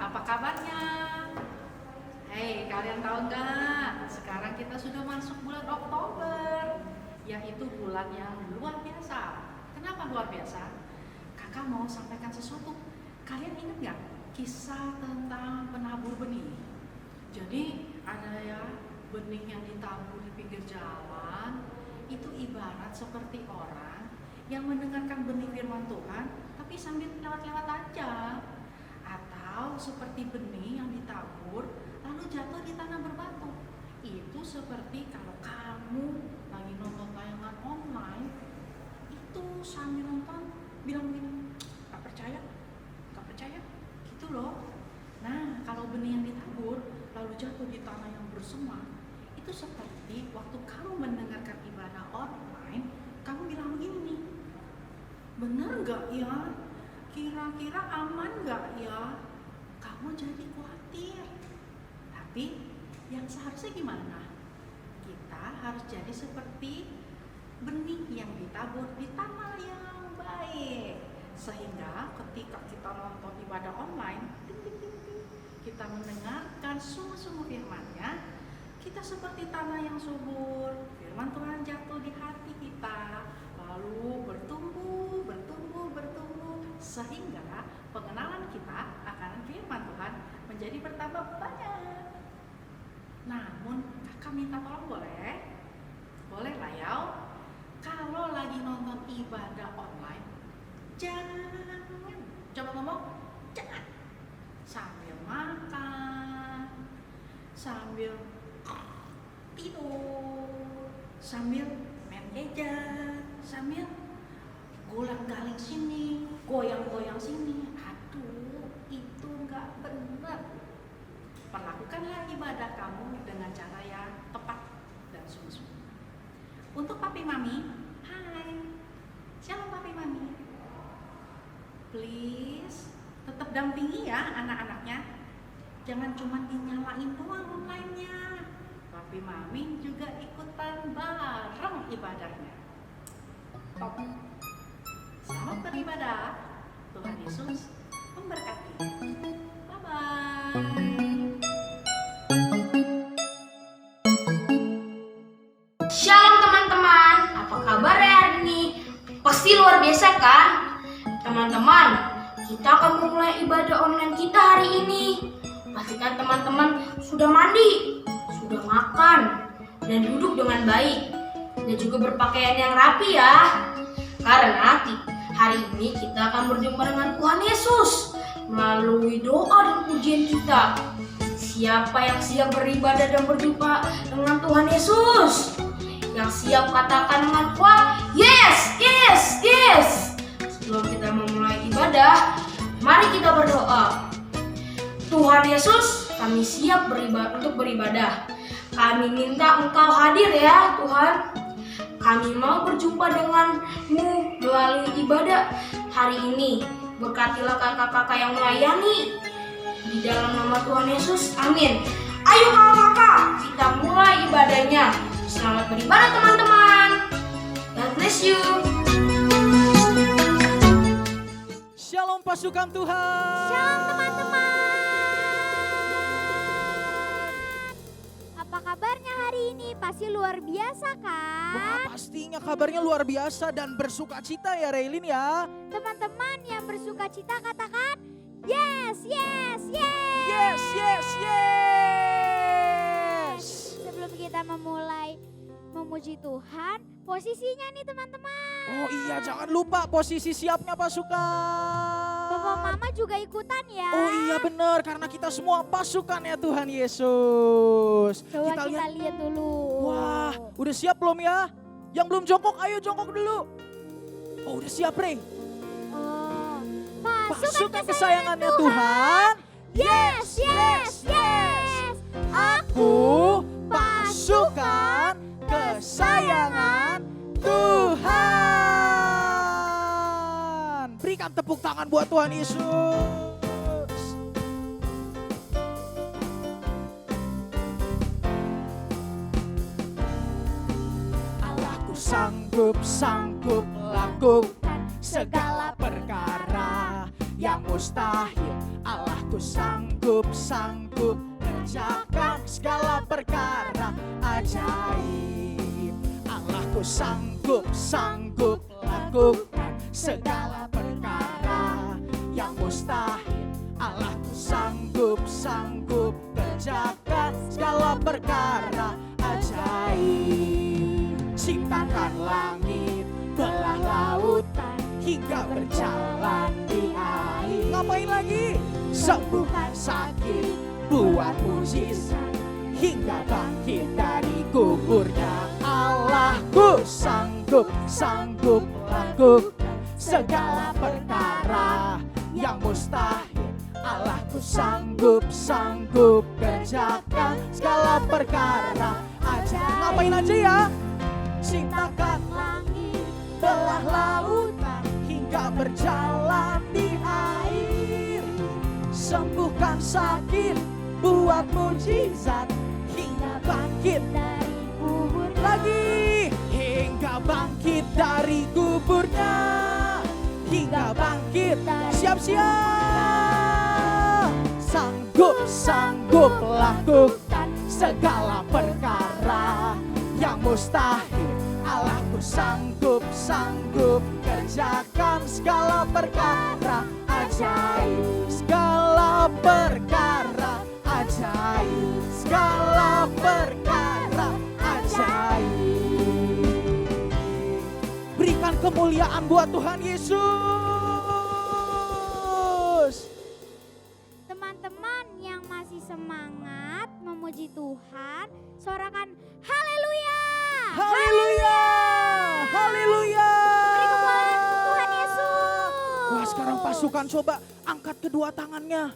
apa kabarnya? Hei, kalian tahu nggak? Sekarang kita sudah masuk bulan Oktober, yaitu bulan yang luar biasa. Kenapa luar biasa? Kakak mau sampaikan sesuatu. Kalian ingat nggak kisah tentang penabur benih? Jadi ada ya benih yang ditabur di pinggir jalan. Itu ibarat seperti orang yang mendengarkan benih firman Tuhan, tapi sambil lewat-lewat aja. Atau seperti benih yang ditabur lalu jatuh di tanah berbatu. Itu seperti kalau kamu lagi nonton tayangan online, itu sambil nonton bilang gini, gak percaya, gitu loh. Nah, kalau benih yang ditabur lalu jatuh di tanah yang bersema, itu seperti waktu kamu mendengarkan ibadah online, kamu bilang begini, benar gak ya? Kira-kira aman gak ya? Kamu jadi khawatir. Tapi yang seharusnya gimana? Kita harus jadi seperti benih yang ditabur di tanah yang baik. Sehingga ketika kita nonton ibadah online, kita mendengarkan sungguh-sungguh firman-Nya, kita seperti tanah yang subur. Firman Tuhan jatuh di hati kita, lalu bertumbuh, sehingga pengenalan kita akan firman Tuhan menjadi bertambah banyak. Namun kakak minta tolong boleh? Boleh lah ya. Kalau lagi nonton ibadah online, jangan, coba ngomong, jangan sambil makan, sambil tidur, sambil main gadget, sambil golang-galing sini, goyang-goyang sini. Aduh, itu nggak benar. Perlakukanlah ibadah kamu dengan cara yang tepat dan sungguh-sungguh. Untuk papi mami, hai, shalom papi mami. Please, tetap dampingi ya anak-anaknya. Jangan cuma dinyalain doang online-nya. Papi mami juga ikutan bareng ibadahnya. Top. Selamat beribadah. Tuhan Yesus memberkati. Bye-bye. Shalom teman-teman, apa kabar ya hari ini? Pasti luar biasa kan? Teman-teman, kita akan memulai ibadah online kita hari ini. Pastikan teman-teman sudah mandi, sudah makan, dan duduk dengan baik, dan juga berpakaian yang rapi ya. Karena hari ini kita akan berjumpa dengan Tuhan Yesus melalui doa dan pujian kita. Siapa yang siap beribadah dan berjumpa dengan Tuhan Yesus? Yang siap katakan dengan kuat, yes, yes, yes. Sebelum kita memulai ibadah, mari kita berdoa. Tuhan Yesus, kami siap untuk beribadah. Kami minta Engkau hadir ya Tuhan. Kami mau berjumpa denganmu melalui ibadah hari ini. Berkatilah kakak-kakak yang melayani. Di dalam nama Tuhan Yesus, amin. Ayo kakak-kakak, kita mulai ibadahnya. Selamat beribadah teman-teman. God bless you. Shalom pasukan Tuhan. Shalom teman-teman. Apa kabarnya hari ini? Pasti luar biasa kan? Wah, pastinya kabarnya luar biasa dan bersukacita ya Raylin ya. Teman-teman yang bersukacita katakan yes, yes, yes. Yes, yes, yes. Sebelum kita memulai memuji Tuhan, posisinya nih teman-teman. Oh iya, jangan lupa posisi siapnya pasukan. Bapak mama juga ikutan ya. Oh iya benar, karena kita semua pasukan ya Tuhan Yesus. Coba kita lihat dulu. Wah, udah siap belum ya? Yang belum jongkok, ayo jongkok dulu. Oh udah siap Rey. Oh, Pasukan kesayangannya Tuhan. Yes, yes, yes. Aku pasukan kesayangan Tuhan. Berikan tepuk tangan buat Tuhan Yesus. Allahku sanggup melakukan segala perkara. yang mustahil. Allahku sanggup kerjakan segala perkara ajaib. Allahku sanggup lakukan segala perkara yang mustahil. Allahku sanggup kerjakan segala perkara ajaib. Ciptakan langit, belah lautan, hingga berjalan di air. Ngapain lagi? Sembuhkan sakit, buat mujizat, hingga bangkit dari kuburnya. Allahku sanggup lakukan segala perkara yang mustahil. Allahku sanggup kerjakan segala perkara ajaib. Ngapain aja ya? Ciptakan langit, belah lautan, hingga berjalan di air. Sembuhkan sakit, buat mujizat, hingga bangkit dari kubur. Lagi, hingga bangkit dari kuburnya. Hingga bangkit, siap-siap. Sanggup lakukan segala perkara yang mustahil. Allahku sanggup kerjakan segala perkara ajaib. Segala perkara ajaib. Segala perkara ajaib. Berikan kemuliaan buat Tuhan Yesus. Teman-teman yang masih semangat memuji Tuhan, sorakan haleluya. Haleluya. Haleluya. Beri kemuliaan untuk Tuhan Yesus. Wah, sekarang pasukan coba angkat kedua tangannya.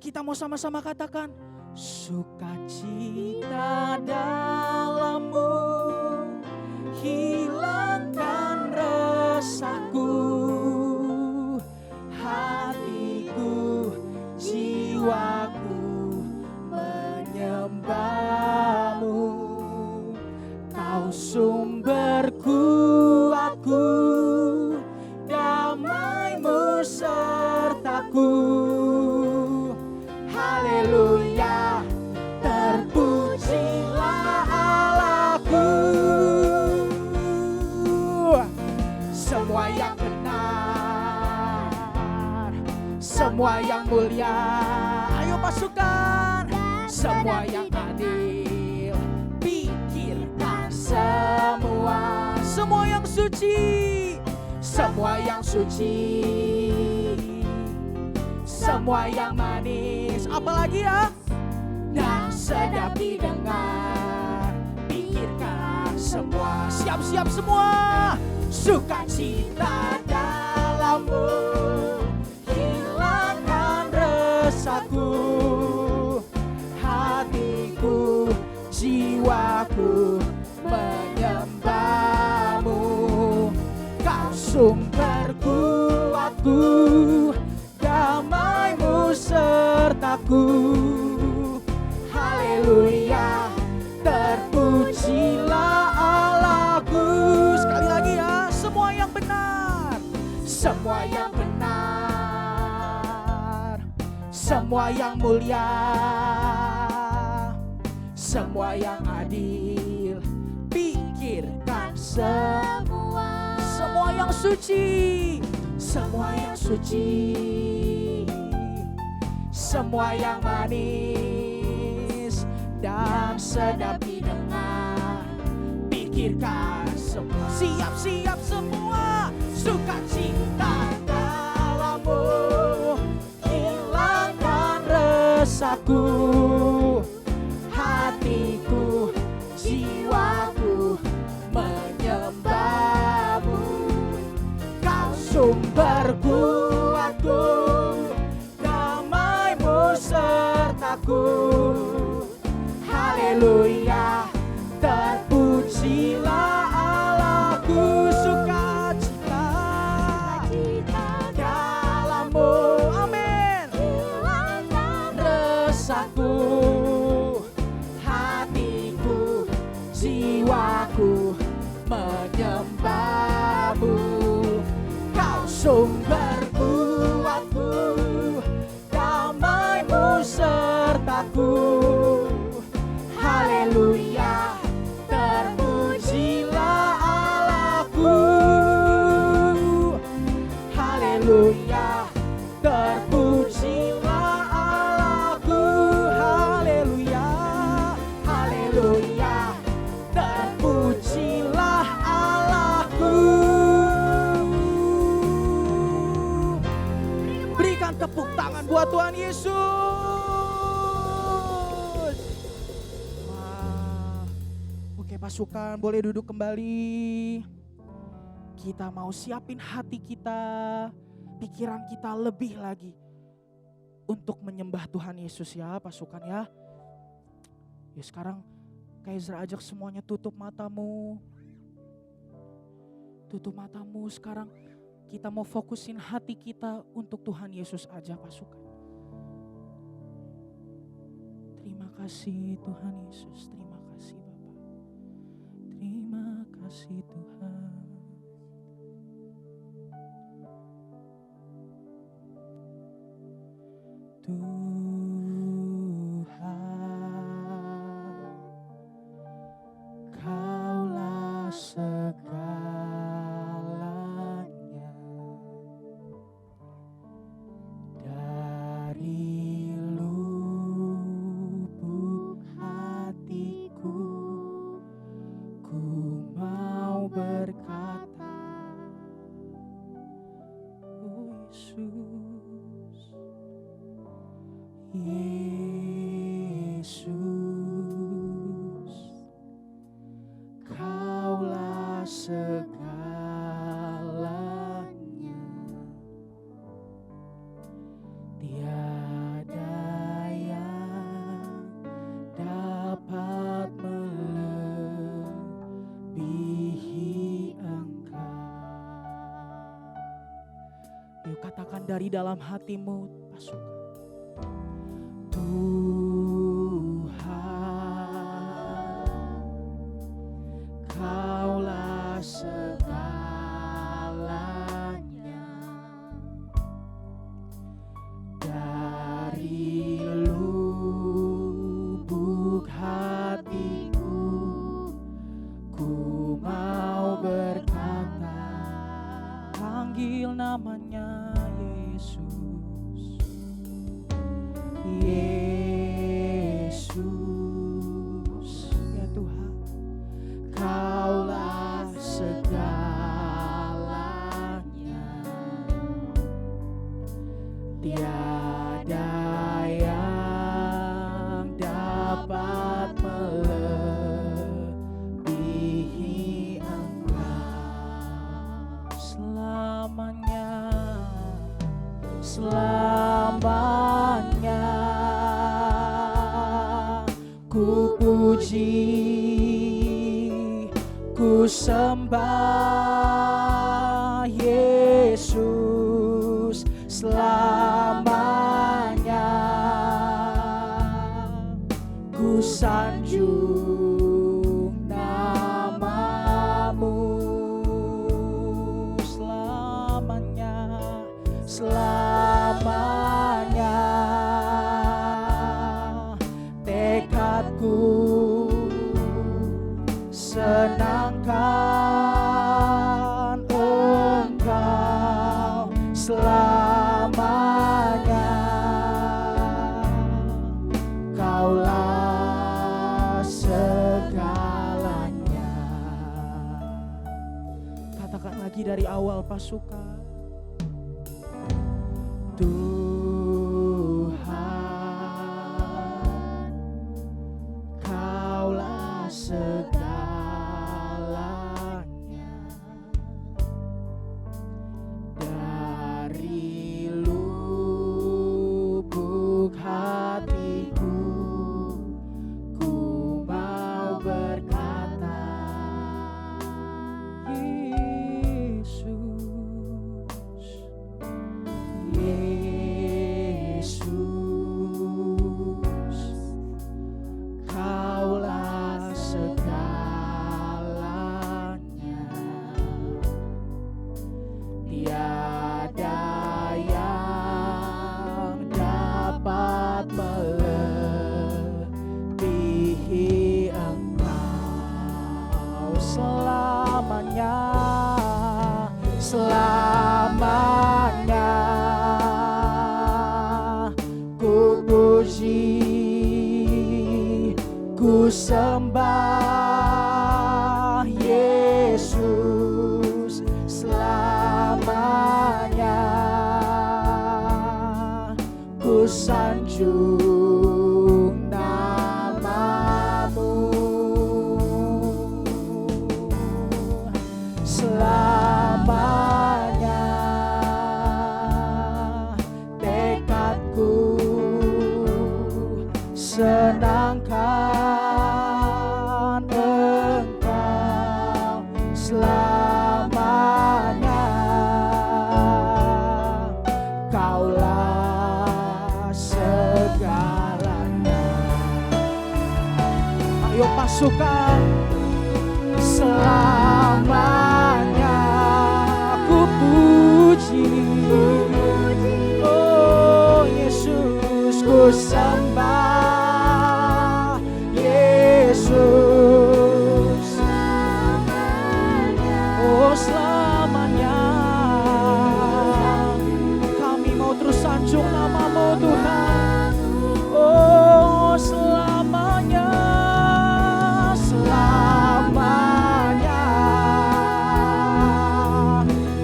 Kita mau sama-sama katakan, sukacita dalammu, hilangkan resahku, hatiku, jiwaku menyembahmu. Kau sumberku, aku, damaimu sertaku. Haleluya, terpujilah Allahku. Semua yang benar, semua yang mulia, ayo pasukan. Semua yang adil, pikirkan semua yang suci, semua yang suci, semua yang manis, apalagi ya, dan sedap didengar. Pikirkan semua, siap-siap semua. Sukacita dalammu, hilangkan resahku, hatiku, jiwaku menyembahmu. Kau sumberku, aku, damaimu sertaku. Haleluya, terpujilah Allahku. Sekali lagi ya, semua yang benar, semua yang benar, semua yang mulia, semua yang adil. Pikirkan semua yang suci, semua yang suci, semua yang manis dan sedap didengar. Pikirkan semua, siap-siap semua. Sukacita dalammu, hilangkan resahku, hatiku, jiwaku menyembahmu. Kau sumberku, aku, damaimu sertaku. Haleluya, terpujilah Allahku. Sukacita dalammu, amin. Hilangkan resahku, hatiku, jiwaku menyembahmu. Kau sumberku, aku, Yesus. Wah. Oke pasukan, boleh duduk kembali. Kita mau siapin hati kita, pikiran kita lebih lagi untuk menyembah Tuhan Yesus ya pasukan ya. Ya sekarang Kaiser ajak semuanya tutup matamu. Tutup matamu sekarang. Kita mau fokusin hati kita untuk Tuhan Yesus aja pasukan. Terima kasih Tuhan Yesus, terima kasih Bapa. Terima kasih Tuhan. Tuhan, Kaulah segalanya. Dari lubuk hatiku, ku mau berkata, oh Yesus, Yesus, Kaulah segalanya. Tiada yang dapat melebihi Engkau. Yuk katakan dari dalam hatimu pasukan. Tuhan, Kaulah segalanya. Dari lubuk hatiku, ku mau berkata, panggil namanya Yesus. Yesus, ya Tuhan, Kaulah segalanya. Tiada yang dapat melebihi Engkau. Selamanya, selamanya ku puji, ku sembah Yesus. Selamanya ku sanjung namamu. Selamanya, selamanya tekadku senangkan Engkau. Selamanya Kaulah segalanya. Katakan lagi dari awal pasukan. Tuhan, Kaulah segalanya. Dari lubuk hatiku, ku mau berkata, Yesus, Yesus, Kaulah segalanya. Tiada yang dapat melebihi Engkau. Selamanya, selamanya ku puji, ku sembah Yesus. Selamanya ku sanjung namamu. Selamanya tekadku senangkan Engkau selamanya. Kaulah segalanya. Ayo pasukan, selamanya ku puji. Oh Yesus, ku sembah Yesus. Oh selamanya kami mau terus sanjung namamu Tuhan. Oh selamanya, selamanya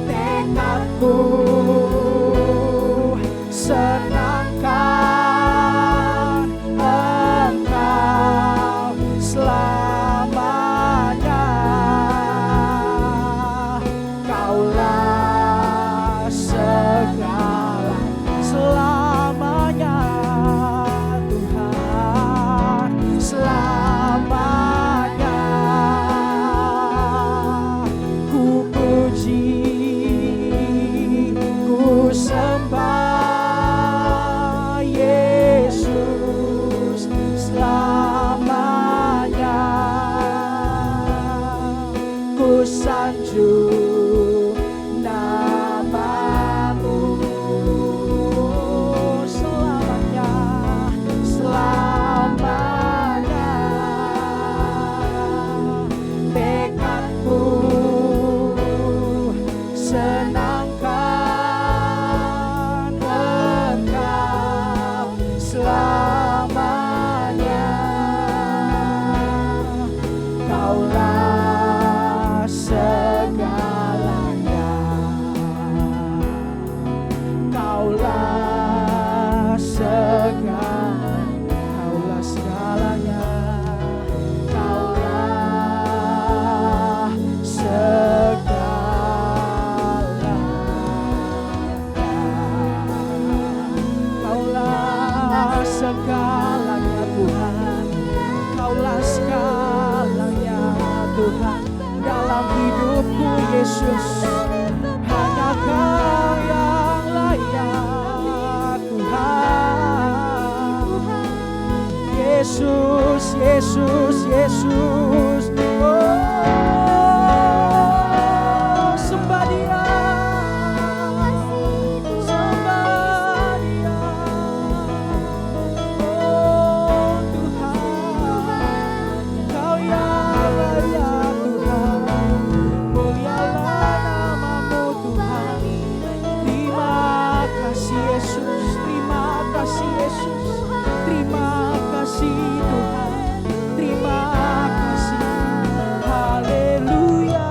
tekadku senangkan Engkau selamanya. Kaulah segala selamanya Tuhan, selamanya ku puji, ku sembah Yesus selamanya. Ku sanjung namamu selamanya, selamanya tekadku senangkan Engkau selamanya. Kaulah segalanya, kaulah segalanya, kaulah segalanya, kaulah segalanya, kaulah segalanya Tuhan, kaulah segalanya Tuhan dalam hidupku Yesus. Hanya Kau yang layak Tuhan. Yesus, Yesus, Yesus. Oh, sembah Dia, sembah Dia. Oh Tuhan, Kau yang layak Tuhan. Mulialah namamu Tuhan. Terima kasih Yesus, terima kasih Yesus, terima kasih Tuhan, terima kasih. Haleluya.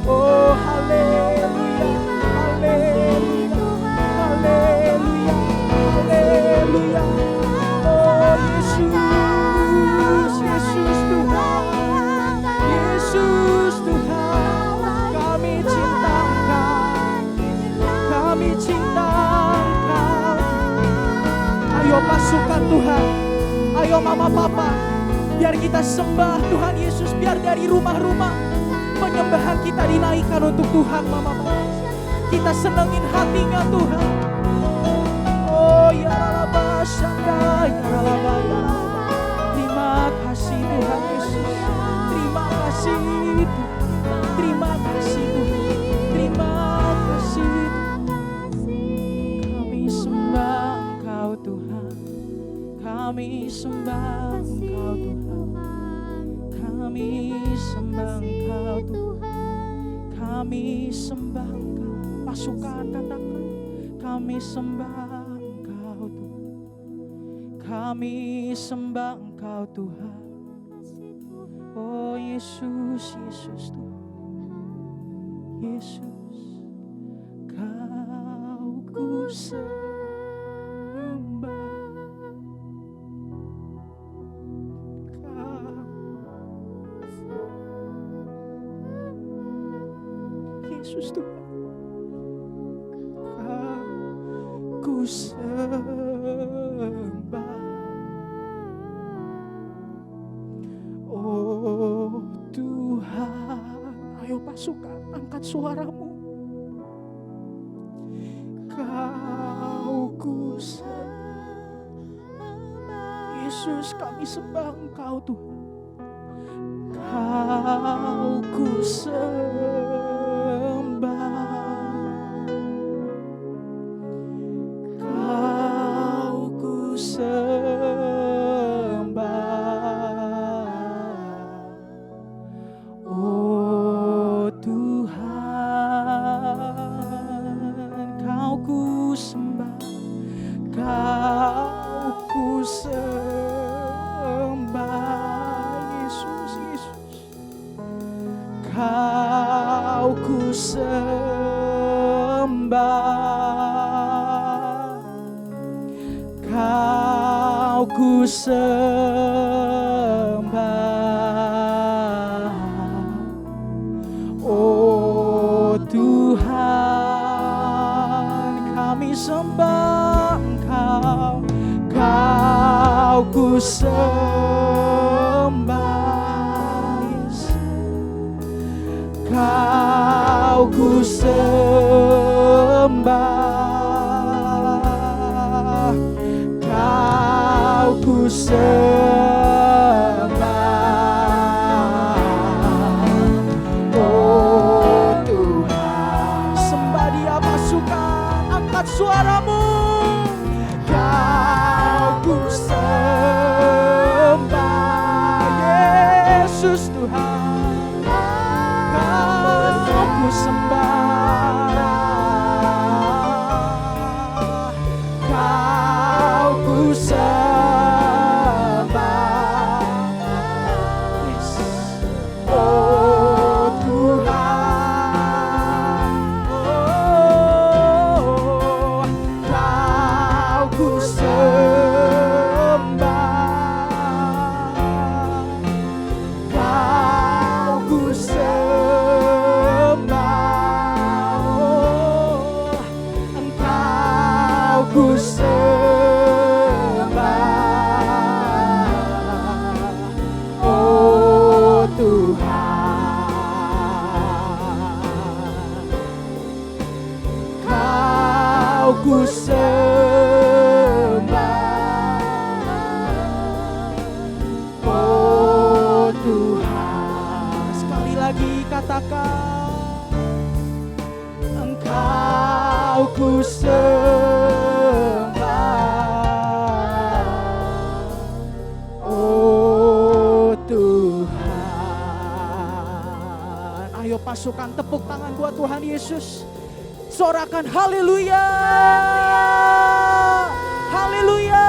Oh haleluya, haleluya, haleluya, haleluya. Oh Yesus, Yesus Tuhan, Yesus Tuhan, kami cinta Engkau, kami cinta Engkau. Ayo pasukan Tuhan, ayo mama papa, biar kita sembah Tuhan Yesus, biar dari rumah-rumah penyembahan kita dinaikkan untuk Tuhan mama papa. Kita senengin hatinya Tuhan. Oh ya Rabba Shanda, ya Rabba, ya Rabba. Terima kasih Tuhan Yesus, terima kasih Tuhan, terima kasih Tuhan, terima kasih Tuhan. Kami sembah Engkau Tuhan, kami sembah Engkau Tuhan, kami sembah Engkau Tuhan, kami sembah Engkau. Pasukan katakan, kami sembah Engkau Tuhan, kami sembah Engkau Tuhan. Oh Yesus, Yesus Tuhan, Yesus kami Yesus Tuhan, ku sembah. Oh Tuhan, ayo pasukan, angkat suaramu. Kau ku sembah. Yesus, kami sembah Engkau Tuhan. Kau ku sembah. Kau ku sembah. Oh Tuhan, Kau ku sembah. Kau ku sembah. Yesus, Yesus. Kau ku sembah. Kau ku sembah. Oh Tuhan, kami sembah Engkau. Kau ku sembah. Yesus. Kau ku sembah. Kau ku sembah. Oh Tuhan, sembah Dia pasukan, angkat suaramu. Kau ku sembah. Yesus Tuhan, Kau ku sembah. Kau ku sembah. Yes. Oh Tuhan, oh Kau ku sembah. Kau ku sembah. Oh, Engkau ku sembah. Oh Tuhan, Kau ku sembah. Oh Tuhan, sekali lagi katakan, Engkau ku sembah. Oh Tuhan, ayo pasukan, tepuk tangan buat Tuhan Yesus. Sorakan haleluya. Haleluya.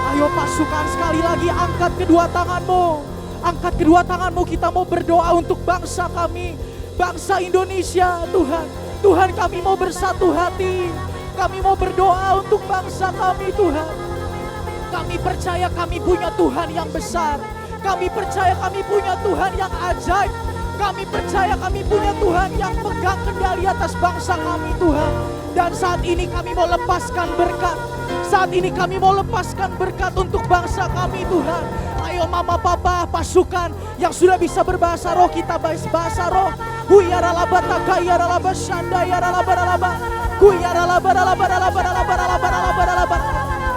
Ayo pasukan, sekali lagi angkat kedua tanganmu. Angkat kedua tanganmu, kita mau berdoa untuk bangsa kami, bangsa Indonesia Tuhan. Tuhan, kami mau bersatu hati. Kami mau berdoa untuk bangsa kami Tuhan. Kami percaya kami punya Tuhan yang besar. Kami percaya kami punya Tuhan yang ajaib. Kami percaya kami punya Tuhan yang pegang kendali atas bangsa kami Tuhan. Dan saat ini kami mau lepaskan berkat. Saat ini kami mau lepaskan berkat untuk bangsa kami Tuhan. Ayo mama papa pasukan yang sudah bisa berbahasa roh, kita bahasa roh. Huyaralaba takayaralaba shandayaralaba ralaba. Huyaralaba ralaba ralaba ralaba ralaba ralaba ralaba.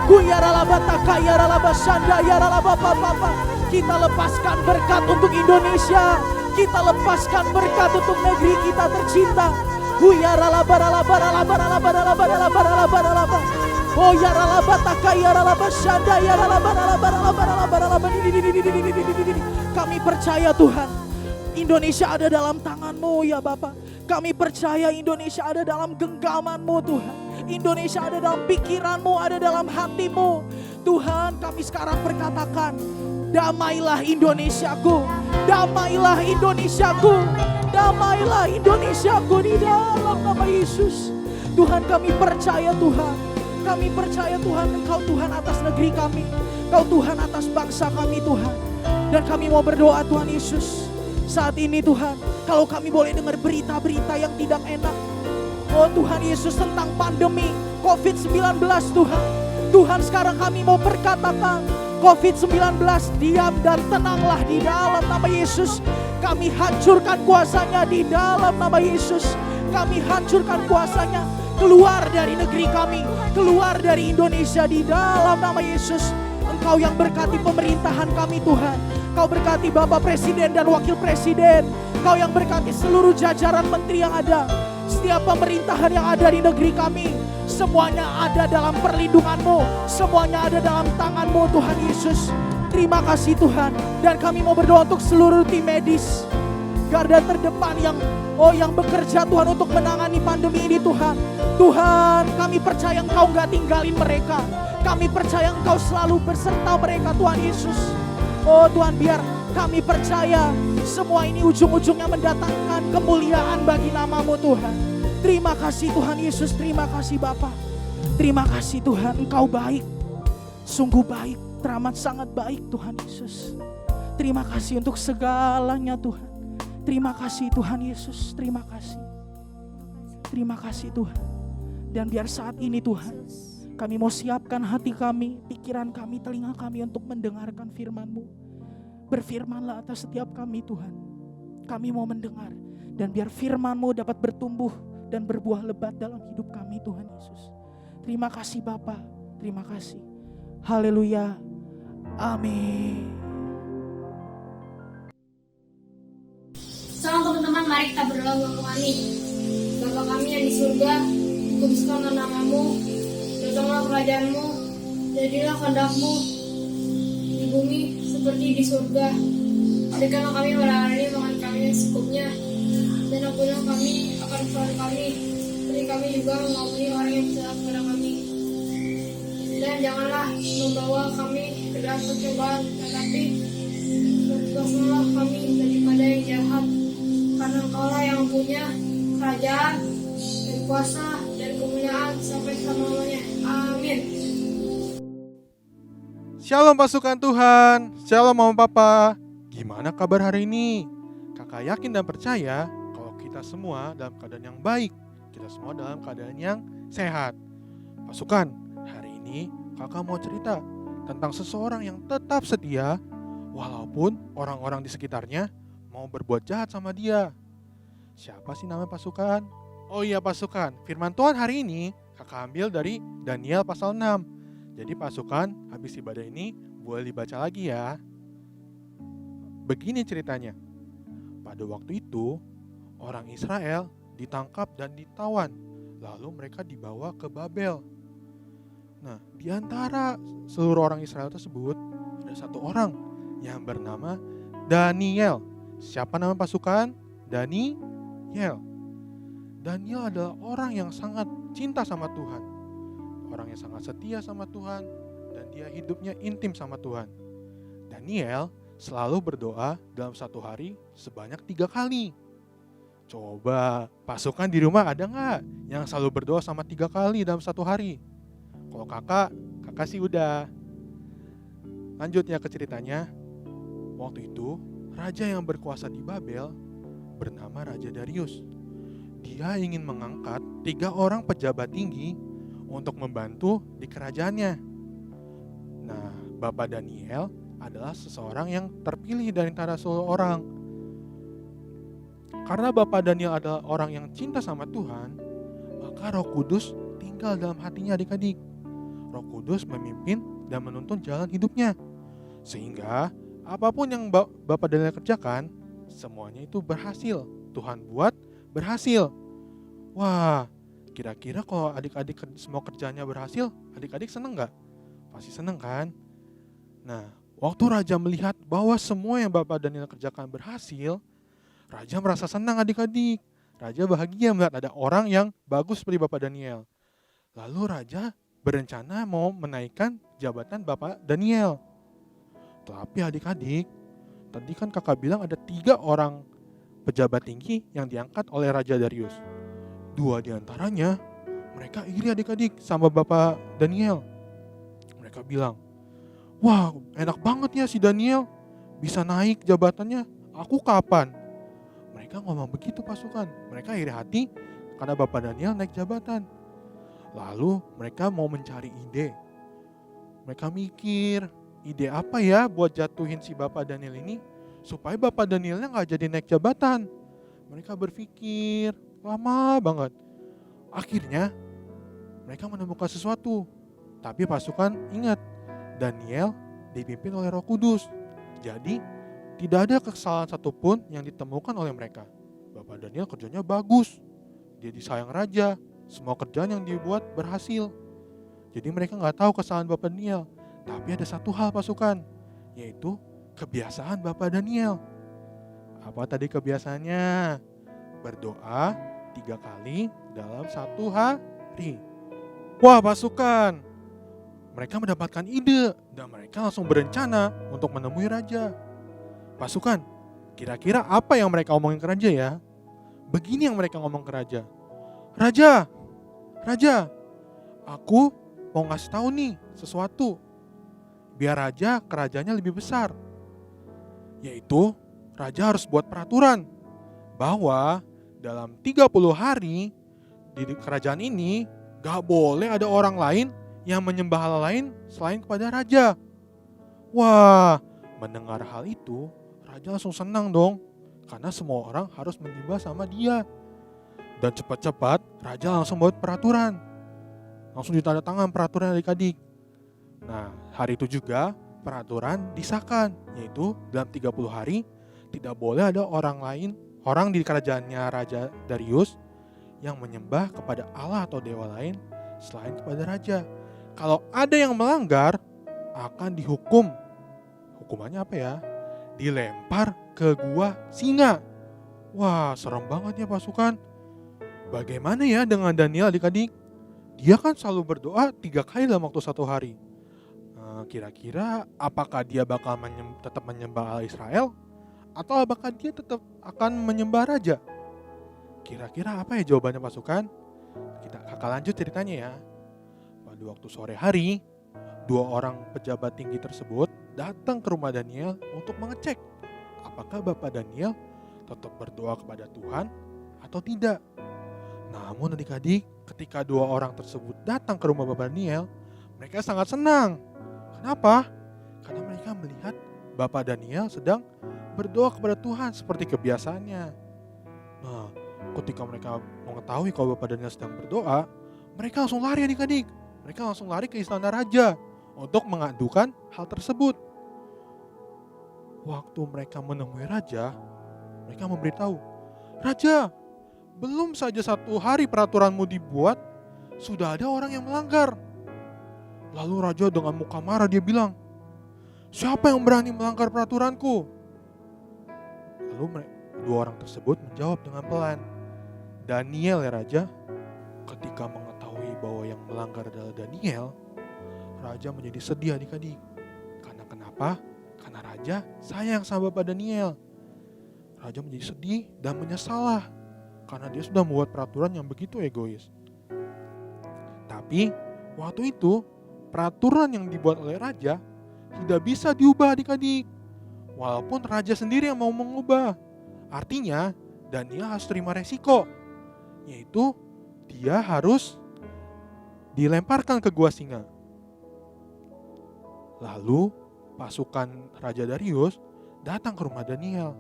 Huyaralaba takayaralaba shandayaralaba papa. Kita lepaskan berkat untuk Indonesia. Kita lepaskan berkat untuk negeri kita tercinta. Huyaralaba ralaba ralaba ralaba ralaba ralaba ralaba ralaba. Oh ya ralaba takaya ralaba syanda ya ralaba ralaba ralaba ralaba ralaba. Kami percaya Tuhan, Indonesia ada dalam tangan-Mu ya Bapa. Kami percaya Indonesia ada dalam genggaman-Mu Tuhan. Indonesia ada dalam pikiran-Mu, ada dalam hati-Mu. Tuhan, kami sekarang berkatakan, damailah Indonesiaku, damailah Indonesiaku, damailah Indonesiaku di dalam nama Yesus. Tuhan, kami percaya Tuhan. Kami percaya Tuhan, Engkau Tuhan atas negeri kami. Engkau Tuhan atas bangsa kami Tuhan. Dan kami mau berdoa Tuhan Yesus. Saat ini Tuhan, kalau kami boleh dengar berita-berita yang tidak enak. Oh Tuhan Yesus, tentang pandemi COVID-19 Tuhan. Tuhan, sekarang kami mau perkatakan COVID-19 diam dan tenanglah di dalam nama Yesus. Kami hancurkan kuasanya di dalam nama Yesus. Kami hancurkan kuasanya. Keluar dari negeri kami, keluar dari Indonesia di dalam nama Yesus. Engkau yang berkati pemerintahan kami Tuhan. Kau berkati Bapak Presiden dan Wakil Presiden. Kau yang berkati seluruh jajaran menteri yang ada. Setiap pemerintahan yang ada di negeri kami, semuanya ada dalam perlindungan-Mu. Semuanya ada dalam tangan-Mu Tuhan Yesus. Terima kasih Tuhan. Dan kami mau berdoa untuk seluruh tim medis, garda terdepan yang bekerja Tuhan untuk menangani pandemi ini Tuhan. Tuhan, kami percaya Engkau gak tinggalin mereka. Kami percaya Engkau selalu berserta mereka Tuhan Yesus. Oh Tuhan, biar kami percaya semua ini ujung-ujungnya mendatangkan kemuliaan bagi nama-Mu Tuhan. Terima kasih Tuhan Yesus, terima kasih Bapa. Terima kasih Tuhan, Engkau baik. Sungguh baik, teramat sangat baik Tuhan Yesus. Terima kasih untuk segalanya Tuhan. Terima kasih Tuhan Yesus, terima kasih. Terima kasih Tuhan. Dan biar saat ini Tuhan, kami mau siapkan hati kami, pikiran kami, telinga kami untuk mendengarkan firman-Mu. Berfirmanlah atas setiap kami Tuhan. Kami mau mendengar. Dan biar firman-Mu dapat bertumbuh dan berbuah lebat dalam hidup kami Tuhan Yesus. Terima kasih Bapa, terima kasih. Haleluya, amin. Salam teman-teman, mari kita berdoa untuk kami. Bapa kami yang di surga, kuduskanlah nama-Mu, datanglah kerajaan-Mu, jadilah kehendak-Mu di bumi seperti di surga. Berikanlah kami pada hari ini makan kami yang secukupnya, dan ampunilah kami akan kesalahan kami, seperti kami juga mengampuni orang yang bersalah kepada kami. Dan janganlah membawa kami ke dalam pencobaan, tetapi bebaskanlah kami daripada yang jahat. Karena Engkaulah yang punya kerajaan dan kuasa dan kemuliaan sampai selama-lamanya. Amin. Shalom pasukan Tuhan, shalom mama papa. Gimana kabar hari ini? Kakak yakin dan percaya kalau kita semua dalam keadaan yang baik. Kita semua dalam keadaan yang sehat. Pasukan, hari ini kakak mau cerita tentang seseorang yang tetap setia walaupun orang-orang di sekitarnya mau berbuat jahat sama dia. Siapa sih nama pasukan? Oh iya pasukan, firman Tuhan hari ini kakak ambil dari Daniel pasal 6. Jadi pasukan, habis ibadah ini boleh dibaca lagi ya. Begini ceritanya. Pada waktu itu, orang Israel ditangkap dan ditawan. Lalu mereka dibawa ke Babel. Nah, di antara seluruh orang Israel tersebut, ada satu orang yang bernama Daniel. Siapa nama pasukan? Daniel. Daniel adalah orang yang sangat cinta sama Tuhan. Orang yang sangat setia sama Tuhan. Dan dia hidupnya intim sama Tuhan. Daniel selalu berdoa dalam satu hari sebanyak 3 kali. Coba pasukan di rumah ada gak yang selalu berdoa sama 3 kali dalam satu hari? Kalau kakak sih udah. Lanjut ya ke ceritanya. Waktu itu raja yang berkuasa di Babel bernama Raja Darius. Dia ingin mengangkat 3 orang pejabat tinggi untuk membantu di kerajaannya. Nah, Bapak Daniel adalah seseorang yang terpilih dari antara seluruh orang. Karena Bapak Daniel adalah orang yang cinta sama Tuhan, maka Roh Kudus tinggal dalam hatinya adik-adik. Roh Kudus memimpin dan menuntun jalan hidupnya. Sehingga apapun yang Bapak Daniel kerjakan, semuanya itu berhasil. Tuhan buat berhasil. Wah, kira-kira kalau adik-adik semua kerjanya berhasil, adik-adik seneng gak? Pasti seneng kan? Nah, waktu Raja melihat bahwa semua yang Bapak Daniel kerjakan berhasil, Raja merasa senang adik-adik. Raja bahagia melihat ada orang yang bagus seperti Bapak Daniel. Lalu Raja berencana mau menaikkan jabatan Bapak Daniel. Tapi adik-adik, tadi kan kakak bilang ada 3 orang pejabat tinggi yang diangkat oleh Raja Darius. 2 diantaranya mereka iri adik-adik sama Bapak Daniel. Mereka bilang, wah enak banget ya si Daniel, bisa naik jabatannya, aku kapan? Mereka ngomong begitu pasukan. Mereka iri hati karena Bapak Daniel naik jabatan. Lalu mereka mau mencari ide. Mereka mikir, ide apa ya buat jatuhin si Bapak Daniel ini supaya Bapak Danielnya gak jadi naik jabatan. Mereka berpikir lama banget. Akhirnya mereka menemukan sesuatu. Tapi pasukan ingat, Daniel dipimpin oleh Roh Kudus. Jadi tidak ada kesalahan satupun yang ditemukan oleh mereka. Bapak Daniel kerjanya bagus. Dia disayang raja. Semua kerjaan yang dibuat berhasil. Jadi mereka gak tahu kesalahan Bapak Daniel. Tapi ada satu hal pasukan, yaitu kebiasaan Bapak Daniel. Apa tadi kebiasaannya? Berdoa 3 kali dalam 1 hari. Wah pasukan, mereka mendapatkan ide dan mereka langsung berencana untuk menemui raja. Pasukan, kira-kira apa yang mereka omongin ke raja ya? Begini yang mereka ngomong ke raja. Raja, aku mau ngasih tahu nih sesuatu. Biar raja kerajaannya lebih besar. Yaitu, raja harus buat peraturan bahwa dalam 30 hari di kerajaan ini gak boleh ada orang lain yang menyembah hal lain selain kepada raja. Wah, mendengar hal itu, raja langsung senang dong. Karena semua orang harus menyembah sama dia. Dan cepat-cepat raja langsung buat peraturan. Langsung ditandatangan peraturan adik-adik. Nah, hari itu juga peraturan disahkan, yaitu dalam 30 hari tidak boleh ada orang di kerajaannya Raja Darius yang menyembah kepada Allah atau dewa lain selain kepada raja. Kalau ada yang melanggar, akan dihukum. Hukumannya apa ya? Dilempar ke gua singa. Wah, serem banget ya pasukan. Bagaimana ya dengan Daniel adik-adik? Dia kan selalu berdoa 3 kali dalam waktu 1 hari. Kira-kira apakah dia bakal tetap menyembah Allah Israel? Atau apakah dia tetap akan menyembah raja? Kira-kira apa ya jawabannya pasukan? Kakak lanjut ceritanya ya. Pada waktu sore hari, 2 orang pejabat tinggi tersebut datang ke rumah Daniel untuk mengecek apakah Bapak Daniel tetap berdoa kepada Tuhan atau tidak. Namun adik-adik, ketika 2 orang tersebut datang ke rumah Bapak Daniel, mereka sangat senang. Kenapa? Karena mereka melihat Bapak Daniel sedang berdoa kepada Tuhan seperti kebiasaannya. Nah, ketika mereka mengetahui kalau Bapak Daniel sedang berdoa, mereka langsung lari adik-adik. Mereka langsung lari ke istana raja untuk mengadukan hal tersebut. Waktu mereka menemui raja, mereka memberitahu, Raja, belum saja 1 hari peraturanmu dibuat, sudah ada orang yang melanggar. Lalu raja dengan muka marah dia bilang, siapa yang berani melanggar peraturanku? Lalu 2 orang tersebut menjawab dengan pelan, Daniel ya raja. Ketika mengetahui bahwa yang melanggar adalah Daniel, raja menjadi sedih adik-adik. Karena kenapa? Karena raja sayang sama Bapak Daniel. Raja menjadi sedih dan menyesal karena dia sudah membuat peraturan yang begitu egois. Tapi waktu itu peraturan yang dibuat oleh raja tidak bisa diubah adik-adik. Walaupun raja sendiri yang mau mengubah. Artinya Daniel harus terima resiko. Yaitu dia harus dilemparkan ke gua singa. Lalu pasukan Raja Darius datang ke rumah Daniel.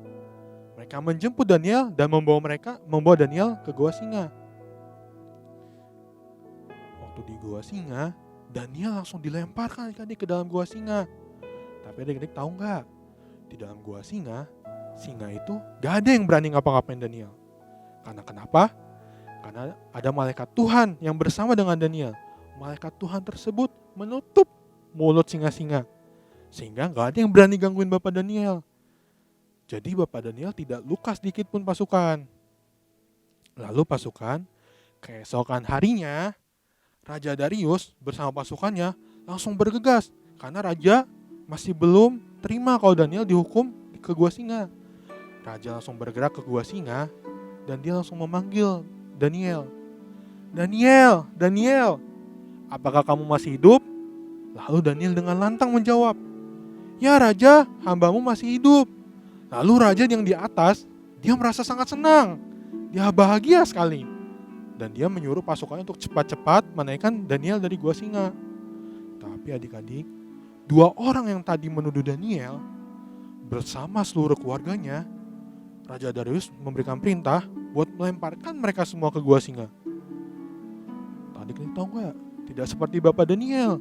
Mereka menjemput Daniel dan membawa Daniel ke gua singa. Waktu di gua singa, Daniel langsung dilemparkan adik-adik ke dalam gua singa. Tapi adik-adik tahu nggak? Di dalam gua singa itu gak ada yang berani ngapa-ngapain Daniel. Karena kenapa? Karena ada malaikat Tuhan yang bersama dengan Daniel. Malaikat Tuhan tersebut menutup mulut singa-singa. Sehingga gak ada yang berani gangguin Bapak Daniel. Jadi Bapak Daniel tidak luka sedikit pun pasukan. Lalu pasukan, keesokan harinya, Raja Darius bersama pasukannya langsung bergegas. Karena Raja masih belum terima kalau Daniel dihukum ke gua singa. Raja langsung bergerak ke gua singa dan dia langsung memanggil Daniel. Daniel, Daniel, apakah kamu masih hidup? Lalu Daniel dengan lantang menjawab, ya Raja, hambamu masih hidup. Lalu raja yang di atas, dia merasa sangat senang. Dia bahagia sekali. Dan dia menyuruh pasukannya untuk cepat-cepat menaikkan Daniel dari gua singa. Tapi adik-adik, 2 orang yang tadi menuduh Daniel bersama seluruh keluarganya, Raja Darius memberikan perintah buat melemparkan mereka semua ke gua singa. Adik-adik tahu nggak? Tidak seperti Bapak Daniel.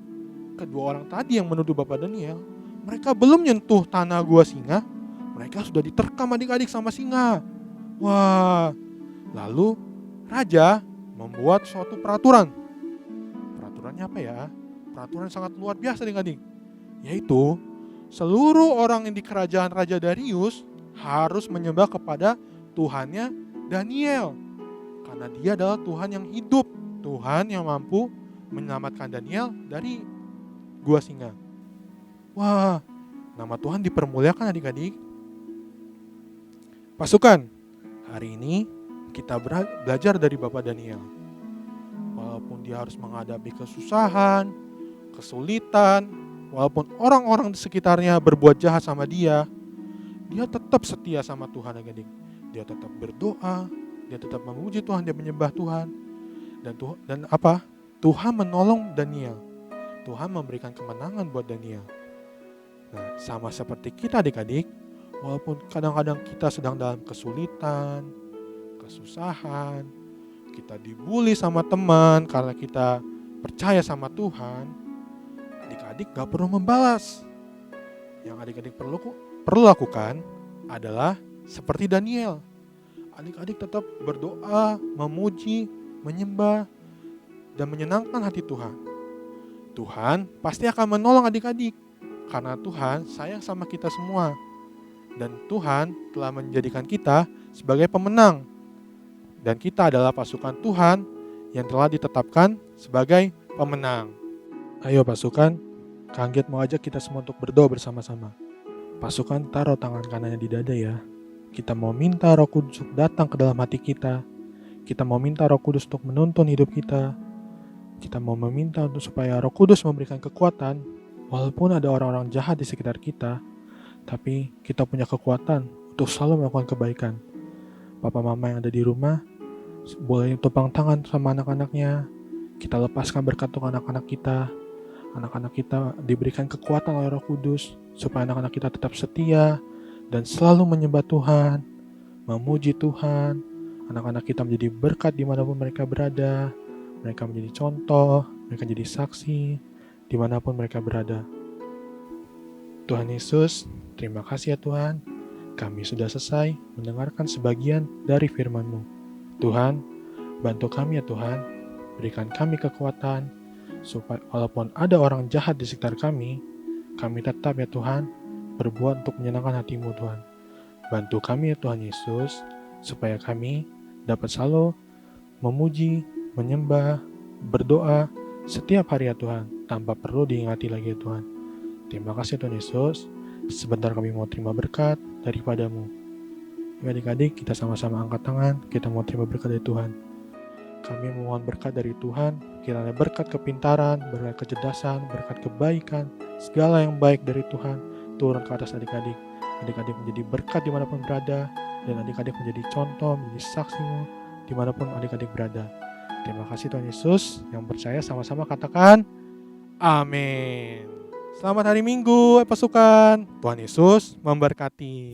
Kedua orang tadi yang menuduh Bapak Daniel, mereka belum nyentuh tanah gua singa, mereka sudah diterkam adik-adik sama singa. Wah, lalu raja membuat suatu peraturan. Peraturannya apa ya? Peraturan sangat luar biasa adik-adik. Yaitu, seluruh orang yang di kerajaan Raja Darius harus menyembah kepada Tuhannya Daniel. Karena dia adalah Tuhan yang hidup, Tuhan yang mampu menyelamatkan Daniel dari gua singa. Wah, nama Tuhan dipermuliakan adik-adik. Pasukan, hari ini kita belajar dari Bapak Daniel. Walaupun dia harus menghadapi kesusahan, kesulitan, walaupun orang-orang di sekitarnya berbuat jahat sama dia tetap setia sama Tuhan adik-adik. Dia tetap berdoa, dia tetap memuji Tuhan, dia menyembah Tuhan. Dan apa? Tuhan menolong Daniel. Tuhan memberikan kemenangan buat Daniel. Nah, sama seperti kita adik-adik, walaupun kadang-kadang kita sedang dalam kesulitan, kesusahan, kita dibully sama teman karena kita percaya sama Tuhan, adik-adik gak perlu membalas. Yang adik-adik perlu lakukan adalah seperti Daniel. Adik-adik tetap berdoa, memuji, menyembah, dan menyenangkan hati Tuhan. Tuhan pasti akan menolong adik-adik, karena Tuhan sayang sama kita semua. Dan Tuhan telah menjadikan kita sebagai pemenang. Dan kita adalah pasukan Tuhan yang telah ditetapkan sebagai pemenang. Ayo pasukan, Kak Anggit mau ajak kita semua untuk berdoa bersama-sama. Pasukan, taruh tangan kanannya di dada ya. Kita mau minta Roh Kudus untuk datang ke dalam hati kita. Kita mau minta Roh Kudus untuk menuntun hidup kita. Kita mau meminta untuk supaya Roh Kudus memberikan kekuatan, walaupun ada orang-orang jahat di sekitar kita, tapi kita punya kekuatan untuk selalu melakukan kebaikan. Papa mama yang ada di rumah, boleh topang tangan sama anak-anaknya. Kita lepaskan berkat untuk anak-anak kita. Anak-anak kita diberikan kekuatan oleh Roh Kudus, supaya anak-anak kita tetap setia dan selalu menyembah Tuhan, memuji Tuhan. Anak-anak kita menjadi berkat dimanapun mereka berada. Mereka menjadi contoh, mereka jadi saksi dimanapun mereka berada. Tuhan Yesus, terima kasih ya Tuhan. Kami sudah selesai mendengarkan sebagian dari firman-Mu. Tuhan, bantu kami ya Tuhan. Berikan kami kekuatan, supaya walaupun ada orang jahat di sekitar kami tetap ya Tuhan, berbuat untuk menyenangkan hati-Mu Tuhan. Bantu kami ya Tuhan Yesus, supaya kami dapat selalu memuji, menyembah, berdoa setiap hari ya Tuhan, tanpa perlu diingati lagi ya Tuhan. Terima kasih Tuhan Yesus. Sebentar kami mau terima berkat daripada-Mu. Adik-adik, kita sama-sama angkat tangan, kita mau terima berkat dari Tuhan. Kami mohon berkat dari Tuhan, kiranya berkat kepintaran, berkat kecerdasan, berkat kebaikan, segala yang baik dari Tuhan turun ke atas adik-adik. Adik-adik menjadi berkat dimanapun berada, dan adik-adik menjadi contoh, menjadi saksi-Mu dimanapun adik-adik berada. Terima kasih Tuhan Yesus. Yang percaya sama-sama katakan amin. Selamat hari Minggu pasukan. Tuhan Yesus memberkati.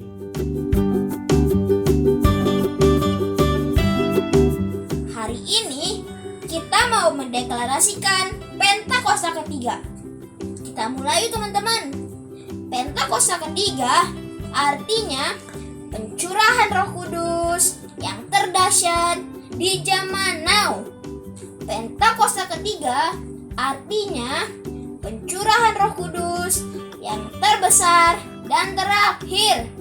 Hari ini kita mau mendeklarasikan Pentakosta ketiga. Kita mulai yuk teman-teman. Pentakosta ketiga artinya pencurahan Roh Kudus yang terdahsyat di zaman now. Pentakosta ketiga artinya pencurahan Roh Kudus yang terbesar dan terakhir.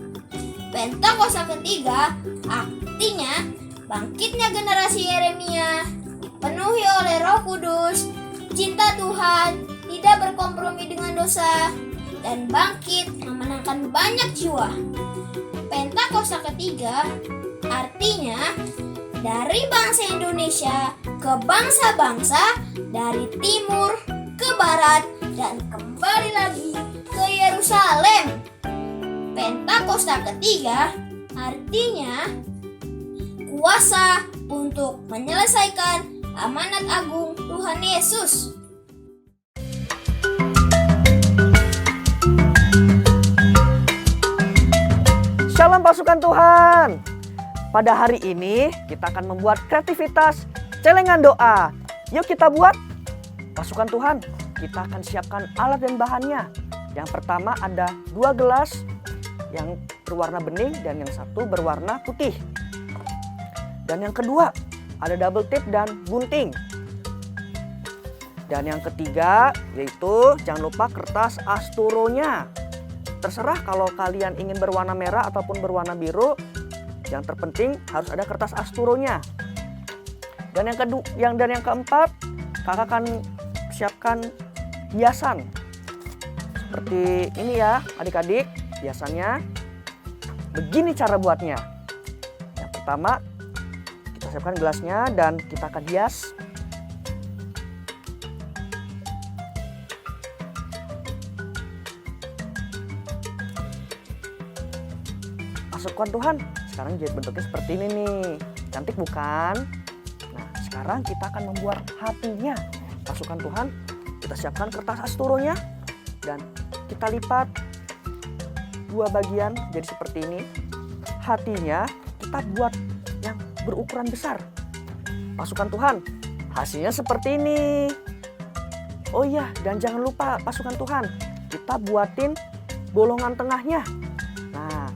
Pentakosta ketiga artinya bangkitnya generasi Yeremia dipenuhi oleh Roh Kudus, cinta Tuhan, tidak berkompromi dengan dosa, dan bangkit memenangkan banyak jiwa. Pentakosta ketiga artinya dari bangsa Indonesia ke bangsa-bangsa dari timur ke barat dan kembali lagi ke Yerusalem. Pentakosta ketiga artinya kuasa untuk menyelesaikan amanat agung Tuhan Yesus. Shalom pasukan Tuhan. Pada hari ini kita akan membuat kreativitas celengan doa. Yuk kita buat. Pasukan Tuhan, kita akan siapkan alat dan bahannya. Yang pertama ada 2 gelas yang berwarna bening dan yang satu berwarna putih. Dan yang kedua ada double tip dan gunting. Dan yang ketiga yaitu jangan lupa kertas asturonya. Terserah kalau kalian ingin berwarna merah ataupun berwarna biru. Yang terpenting harus ada kertas asturonya. Dan yang keempat, kakak akan siapkan hiasan. Seperti ini ya, adik-adik. Hiasannya begini cara buatnya. Yang pertama, kita siapkan gelasnya dan kita akan hias. Pasukan Tuhan, sekarang jadi bentuknya seperti ini nih. Cantik bukan? Nah, sekarang kita akan membuat hatinya. Pasukan Tuhan, kita siapkan kertas asturonya dan kita lipat 2 bagian jadi seperti ini. Hatinya kita buat yang berukuran besar. Pasukan Tuhan, hasilnya seperti ini. Oh iya, dan jangan lupa pasukan Tuhan, kita buatin bolongan tengahnya. Nah,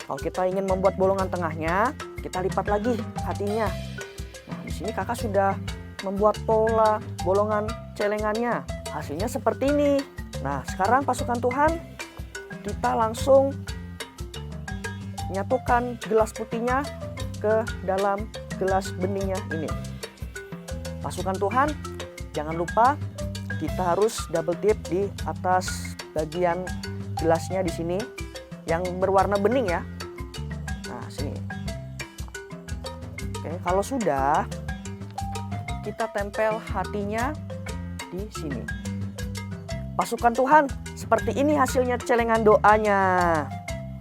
kalau kita ingin membuat bolongan tengahnya, kita lipat lagi hatinya. Nah, di sini kakak sudah membuat pola bolongan celengannya. Hasilnya seperti ini. Nah, sekarang pasukan Tuhan, kita langsung nyatukan gelas putihnya ke dalam gelas beningnya ini. Pasukan Tuhan, jangan lupa kita harus double tip di atas bagian gelasnya di sini yang berwarna bening ya. Nah, sini. Oke, kalau sudah, kita tempel hatinya di sini. Pasukan Tuhan, seperti ini hasilnya celengan doanya.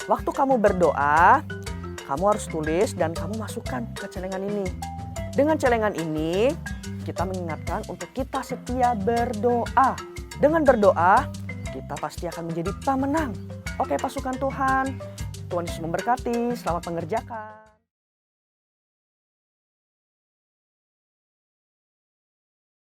Waktu kamu berdoa, kamu harus tulis dan kamu masukkan ke celengan ini. Dengan celengan ini, kita mengingatkan untuk kita setia berdoa. Dengan berdoa, kita pasti akan menjadi pemenang. Oke pasukan Tuhan, Tuhan Yesus memberkati, selamat mengerjakan.